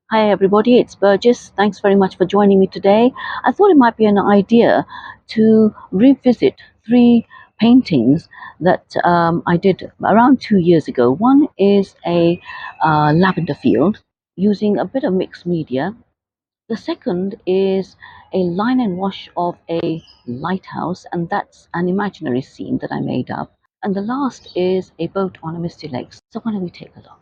Hi everybody, it's Burgess. Thanks very much for joining me today. I thought it might be an idea to revisit three paintings that I did around 2 years ago. One is a lavender field using a bit of mixed media. The second is a line and wash of a lighthouse, and that's an imaginary scene that I made up. And the last is a boat on a misty lake. So why don't we take a look?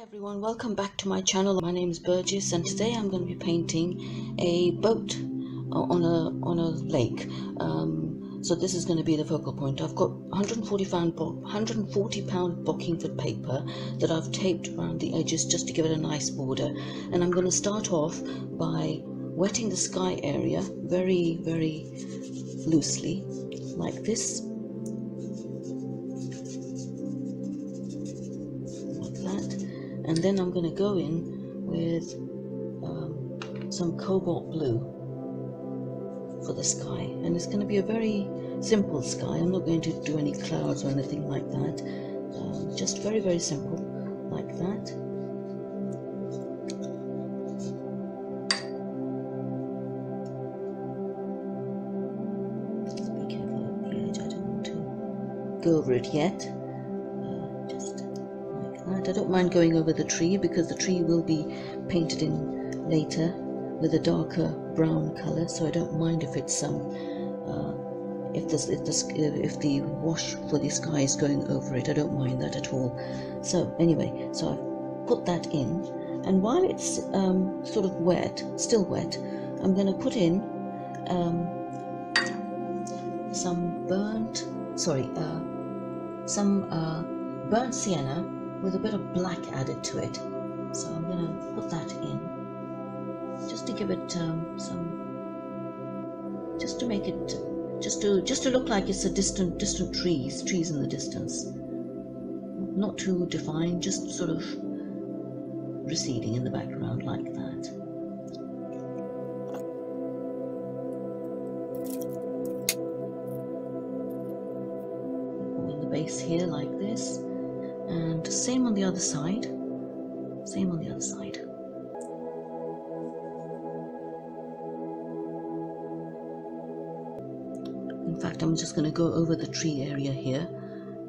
Hi everyone, welcome back to my channel. My name is Burgess and today I'm going to be painting a boat on a lake. So this is going to be the focal point. I've got 140 pound Bockingford paper that I've taped around the edges just to give it a nice border, and I'm going to start off by wetting the sky area very loosely like this, and then I'm going to go in with some cobalt blue for the sky, and it's going to be a very simple sky. I'm not going to do any clouds or anything like that, just very simple like that. go over it yet. Just like that. I don't mind going over the tree because the tree will be painted in later with a darker brown color, so I don't mind if it's if the wash for the sky is going over it. I don't mind that at all. So anyway, so I've put that in, and while it's sort of wet, still wet, I'm going to put in some burnt sienna with a bit of black added to it. So I'm going to put that in just to give it just to make it, just to look like it's a distant trees in the distance, not too defined, just sort of receding in the background like that. In the base here like this, and same on the other side. Same on the other side. In fact, I'm just going to go over the tree area here,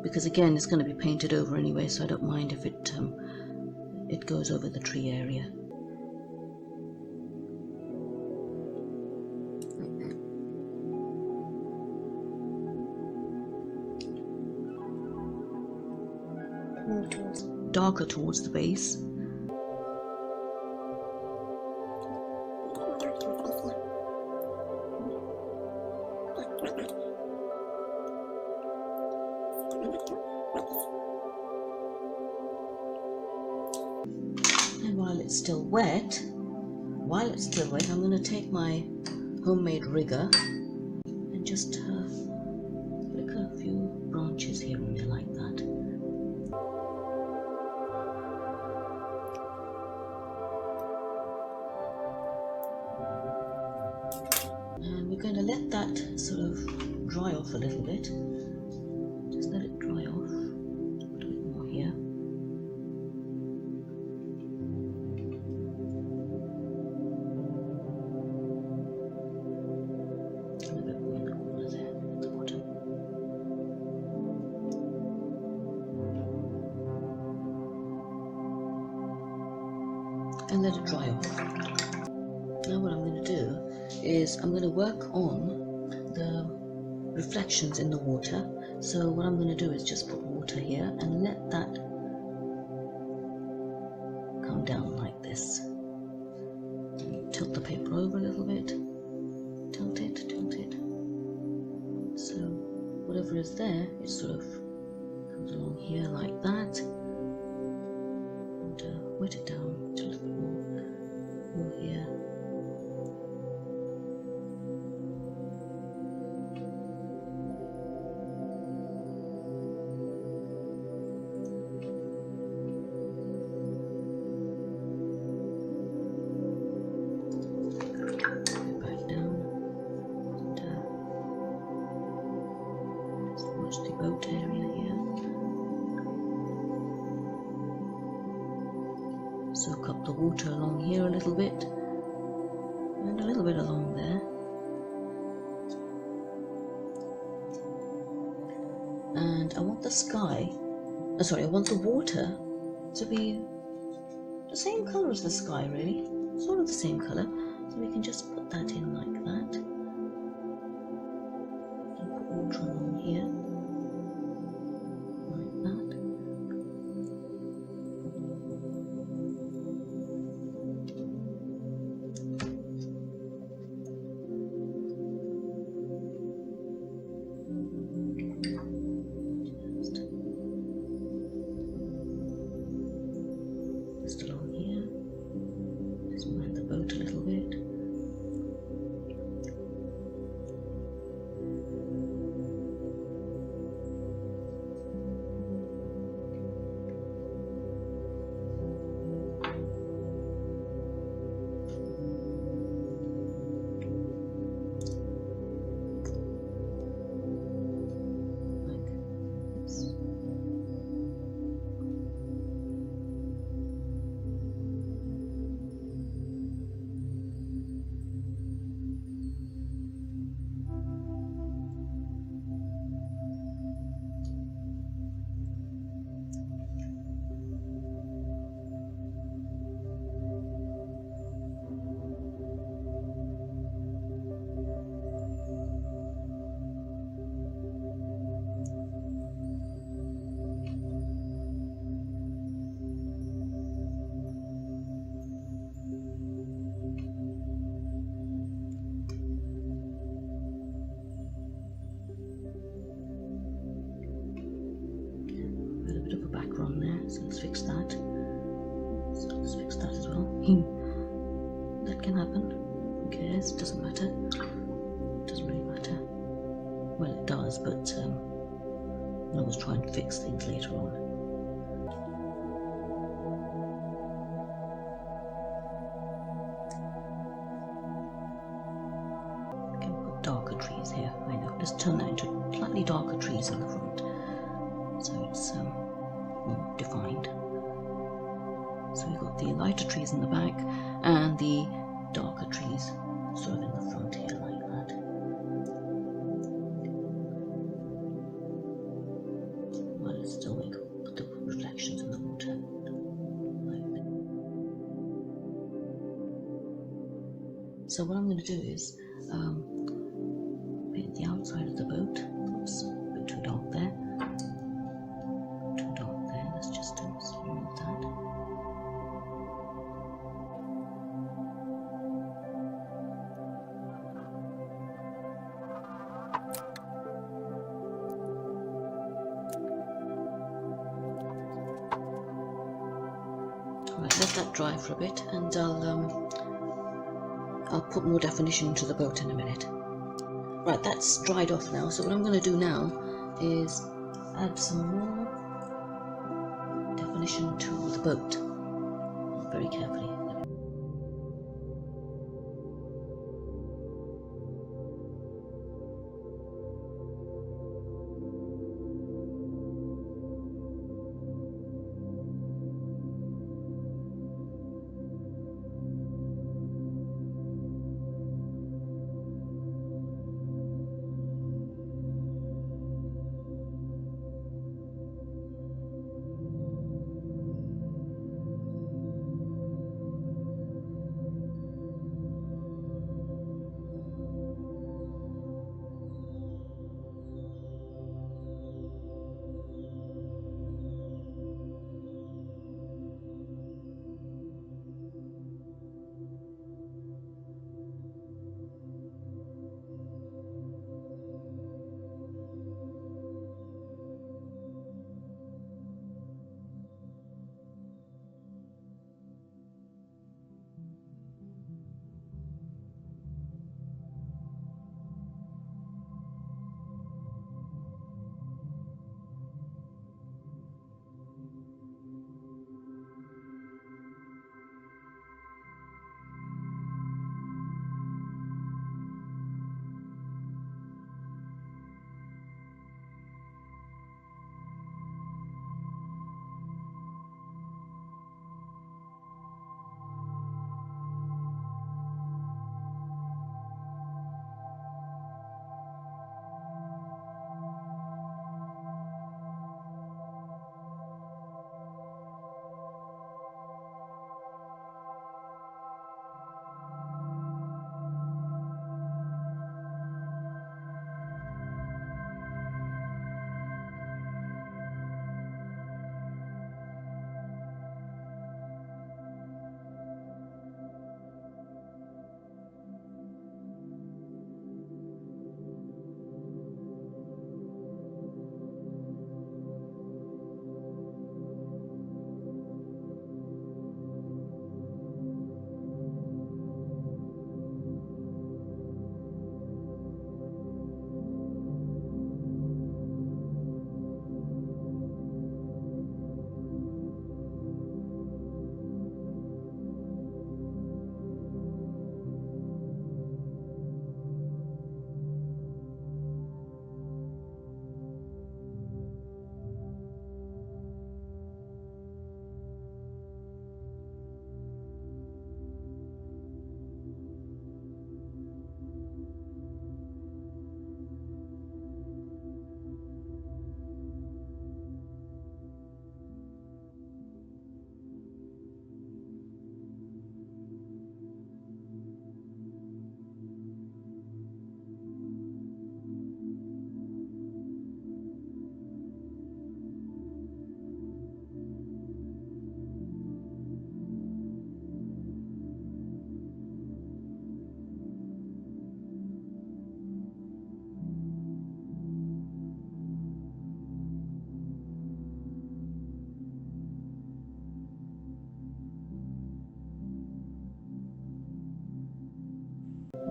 because again it's going to be painted over anyway, so I don't mind if it goes over the tree area. Darker towards the base. And while it's still wet, I'm going to take my homemade rigger and just flick a few branches here and there like that. And we're going to let that sort of dry off a little bit. Just let it dry off. Put a bit more here. And a bit more in the corner there, at the bottom. And let it dry off. Now what I'm going to do is I'm going to work on the reflections in the water. So what I'm going to do is just put water here and let that come down like this. Tilt the paper over a little bit. Tilt it. So whatever is there, it sort of comes along here like that. And wet it down a little bit more here. The boat area here. Soak up the water along here a little bit and a little bit along there. And I want the sky, I want the water to be the same color as the sky, really, sort of the same color. So we can just put that in like that. And put water along here. Just along here, just mind the boat a little bit. fix that. So let's fix that as well. That can happen. Who cares? Doesn't matter. Doesn't really matter. Well, it does, but I'll always try and fix things later on. I can put darker trees here. I know. Let's turn that into slightly darker trees in the front, so it's more defined. So we've got the lighter trees in the back and the darker trees sort of in the front here, like that. Well, let's still put the reflections in the water. Like that. So what I'm going to do is paint the outside of the boat. Oops, a bit too dark there. Too dark there. Let's just remove that. Right, let that dry for a bit, and I'll put more definition into the boat in a minute. Right, that's dried off now, so what I'm going to do now is add some more definition to the boat, very carefully.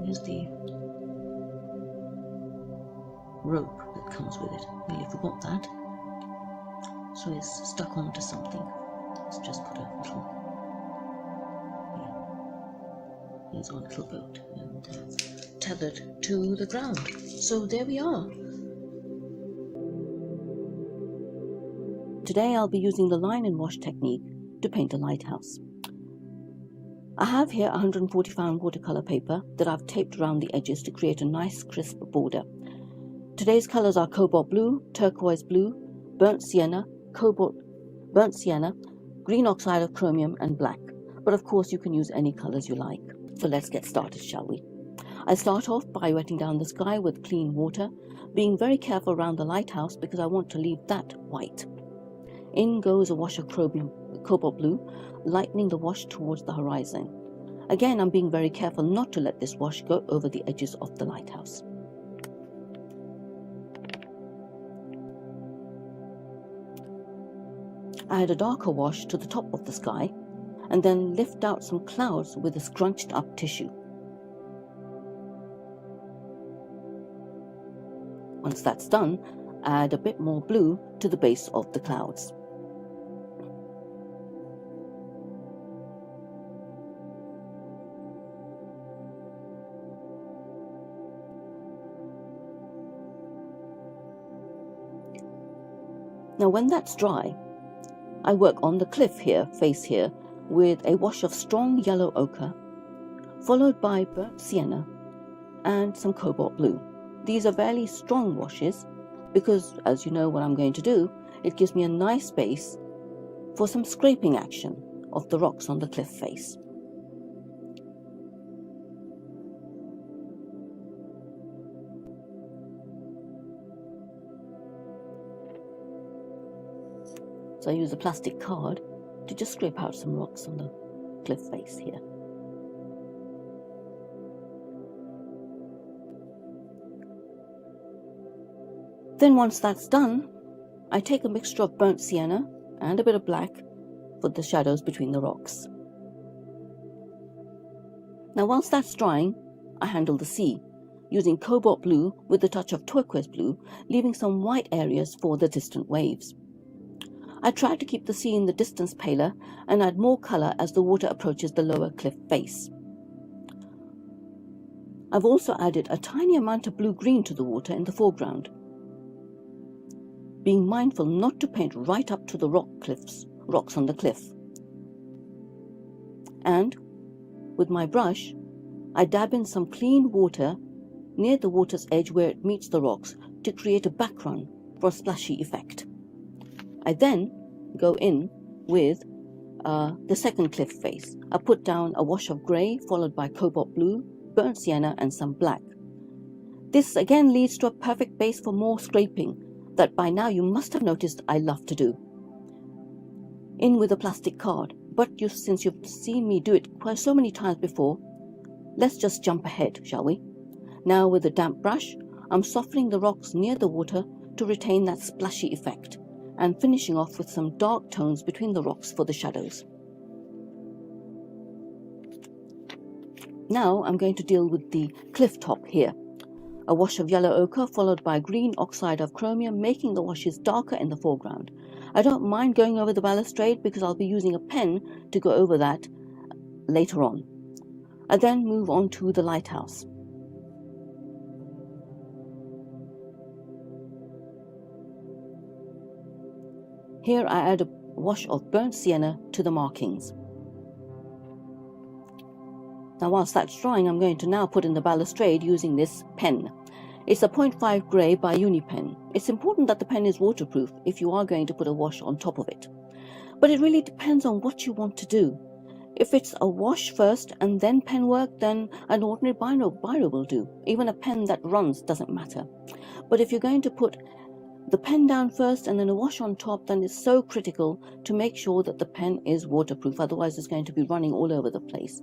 Here's the rope that comes with it. Nearly forgot that. So it's stuck onto something. Let's just put a little. Here's our little boat and tethered to the ground. So there we are. Today I'll be using the line and wash technique to paint a lighthouse. I have here 140 pound watercolor paper that I've taped around the edges to create a nice crisp border. Today's colors are cobalt blue, turquoise blue, burnt sienna, green oxide of chromium and black. But of course you can use any colors you like. So let's get started, shall we? I start off by wetting down the sky with clean water, being very careful around the lighthouse because I want to leave that white. In goes a wash of cobalt blue, lightening the wash towards the horizon. Again, I'm being very careful not to let this wash go over the edges of the lighthouse. I add a darker wash to the top of the sky and then lift out some clouds with a scrunched up tissue. Once that's done, add a bit more blue to the base of the clouds. Now when that's dry, I work on the cliff here, face here, with a wash of strong yellow ochre, followed by burnt sienna and some cobalt blue. These are fairly strong washes because, as you know what I'm going to do, it gives me a nice base for some scraping action of the rocks on the cliff face. So I use a plastic card to just scrape out some rocks on the cliff face here. Then once that's done, I take a mixture of burnt sienna and a bit of black for the shadows between the rocks. Now whilst that's drying, I handle the sea, using cobalt blue with a touch of turquoise blue, leaving some white areas for the distant waves. I try to keep the sea in the distance paler and add more colour as the water approaches the lower cliff face. I've also added a tiny amount of blue-green to the water in the foreground, being mindful not to paint right up to the rocks on the cliff. And with my brush, I dab in some clean water near the water's edge where it meets the rocks to create a background for a splashy effect. I then go in with the second cliff face. I put down a wash of grey followed by cobalt blue, burnt sienna and some black. This again leads to a perfect base for more scraping that by now you must have noticed I love to do. In with a plastic card, but since you've seen me do it so many times before, let's just jump ahead, shall we? Now with a damp brush, I'm softening the rocks near the water to retain that splashy effect, and finishing off with some dark tones between the rocks for the shadows. Now I'm going to deal with the cliff top here. A wash of yellow ochre followed by green oxide of chromium, making the washes darker in the foreground. I don't mind going over the balustrade because I'll be using a pen to go over that later on. I then move on to the lighthouse. Here I add a wash of burnt sienna to the markings. Now whilst that's drying, I'm going to now put in the balustrade using this pen. It's a 0.5 grey by Unipen. It's important that the pen is waterproof if you are going to put a wash on top of it. But it really depends on what you want to do. If it's a wash first and then pen work, then an ordinary biro will do. Even a pen that runs doesn't matter. But if you're going to put the pen down first and then a wash on top, then it's so critical to make sure that the pen is waterproof, otherwise it's going to be running all over the place.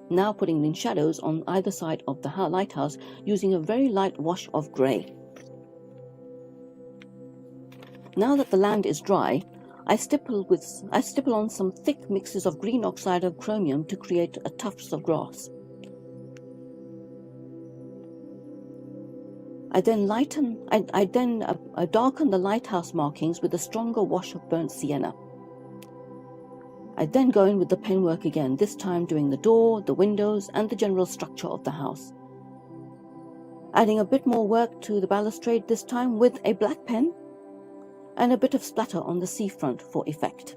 Now putting in shadows on either side of the lighthouse using a very light wash of grey. Now that the land is dry, I stipple on some thick mixes of green oxide of chromium to create a tufts of grass. I then darken the lighthouse markings with a stronger wash of burnt sienna. I then go in with the penwork again, this time doing the door, the windows, and the general structure of the house. Adding a bit more work to the balustrade this time with a black pen, and a bit of splatter on the seafront for effect.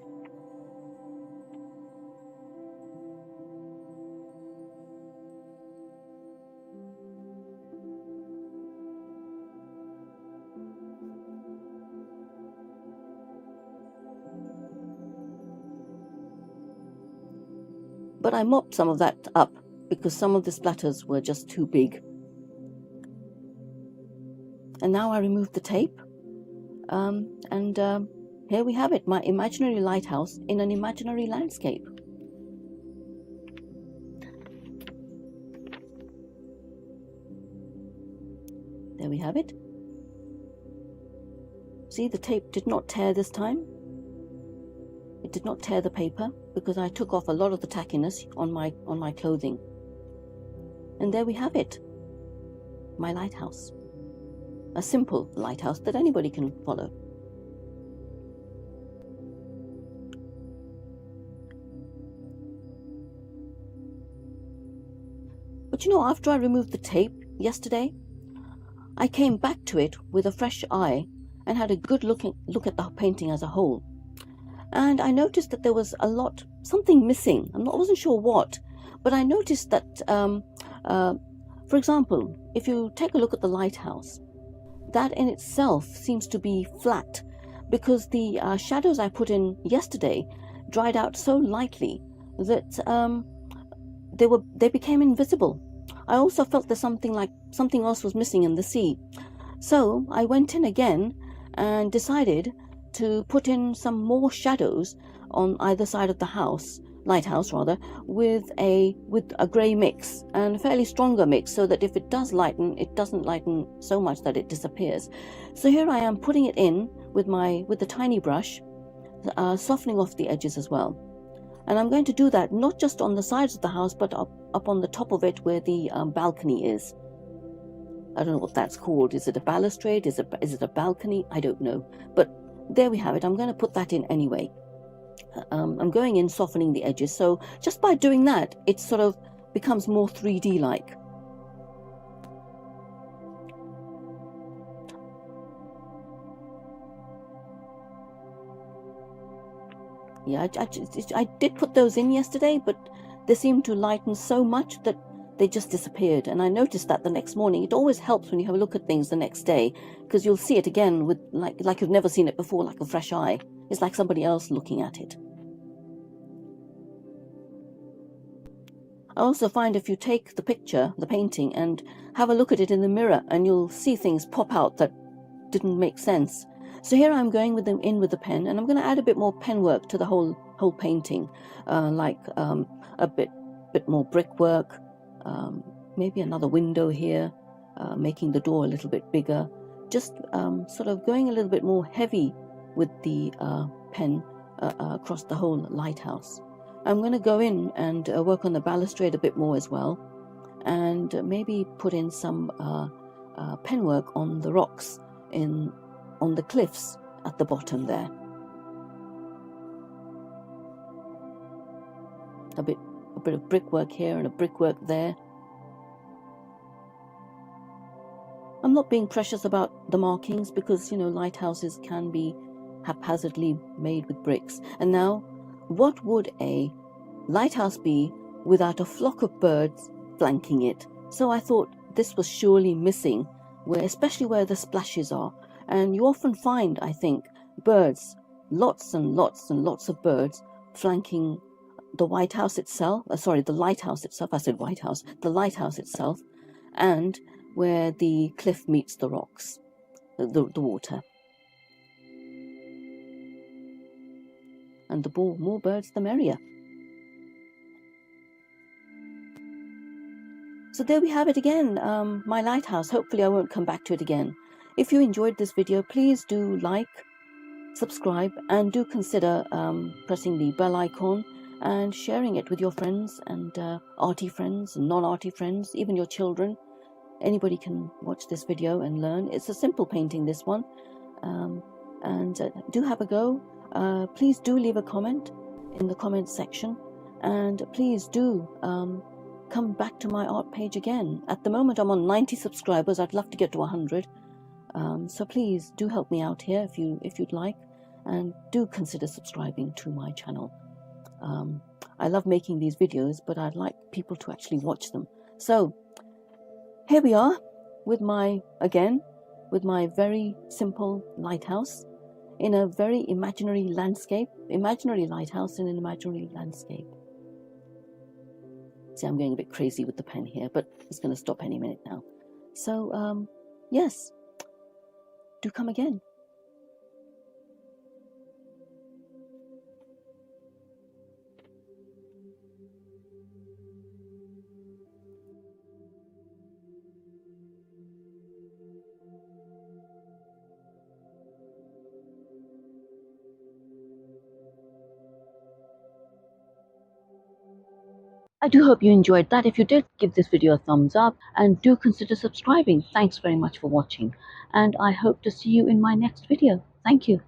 But I mopped some of that up because some of the splatters were just too big. And now I remove the tape, here we have it, my imaginary lighthouse in an imaginary landscape. There we have it. See, the tape did not tear this time. It did not tear the paper because I took off a lot of the tackiness on my clothing. And there we have it, my lighthouse. A simple lighthouse that anybody can follow. But you know, after I removed the tape yesterday, I came back to it with a fresh eye and had a good look at the painting as a whole. And I noticed that there was something missing. I wasn't sure what, but I noticed that, for example, if you take a look at the lighthouse, that in itself seems to be flat because the shadows I put in yesterday dried out so lightly that they became invisible. I also felt there's something else was missing in the sea. So I went in again and decided to put in some more shadows on either side of the lighthouse rather, with a grey mix, and a fairly stronger mix, so that if it does lighten, it doesn't lighten so much that it disappears. So here I am putting it in with the tiny brush, softening off the edges as well. And I'm going to do that not just on the sides of the house, but up on the top of it where the balcony is. I don't know what that's called. Is it a balustrade? Is it a balcony? I don't know. But there we have it. I'm going to put that in anyway. I'm going in softening the edges. So just by doing that, it sort of becomes more 3D-like. Yeah, I did put those in yesterday, but they seemed to lighten so much that they just disappeared. And I noticed that the next morning. It always helps when you have a look at things the next day, because you'll see it again with like you've never seen it before, like a fresh eye. It's like somebody else looking at it. I also find if you take the picture, the painting, and have a look at it in the mirror, and you'll see things pop out that didn't make sense. So here I'm going with the pen, and I'm going to add a bit more pen work to the whole painting, like a bit more brickwork, maybe another window here, making the door a little bit bigger, just sort of going a little bit more heavy with the pen across the whole lighthouse. I'm going to go in and work on the balustrade a bit more as well, and maybe put in some pen work on the rocks on the cliffs at the bottom there. A bit of brickwork here and a brickwork there. I'm not being precious about the markings because, you know, lighthouses can be haphazardly made with bricks. And now, what would a lighthouse be without a flock of birds flanking it? So I thought this was surely missing, especially where the splashes are. And you often find, I think, birds, lots and lots and lots of birds flanking the White House itself, the lighthouse itself, I said White House, the lighthouse itself, and where the cliff meets the rocks, the water. And the more birds, the merrier. So there we have it again, my lighthouse. Hopefully I won't come back to it again. If you enjoyed this video, please do like, subscribe, and do consider pressing the bell icon and sharing it with your friends and arty friends and non-arty friends, even your children. Anybody can watch this video and learn. It's a simple painting, this one. And do have a go. Please do leave a comment in the comment section, and please do come back to my art page again. At the moment I'm on 90 subscribers. I'd love to get to 100. So please do help me out here if you'd like, and do consider subscribing to my channel. I love making these videos, but I'd like people to actually watch them. So here we are with my very simple lighthouse in a very imaginary landscape, imaginary lighthouse in an imaginary landscape. See, I'm going a bit crazy with the pen here, but it's going to stop any minute now. So yes, do come again. I do hope you enjoyed that. If you did, give this video a thumbs up and do consider subscribing. Thanks very much for watching, and I hope to see you in my next video. Thank you.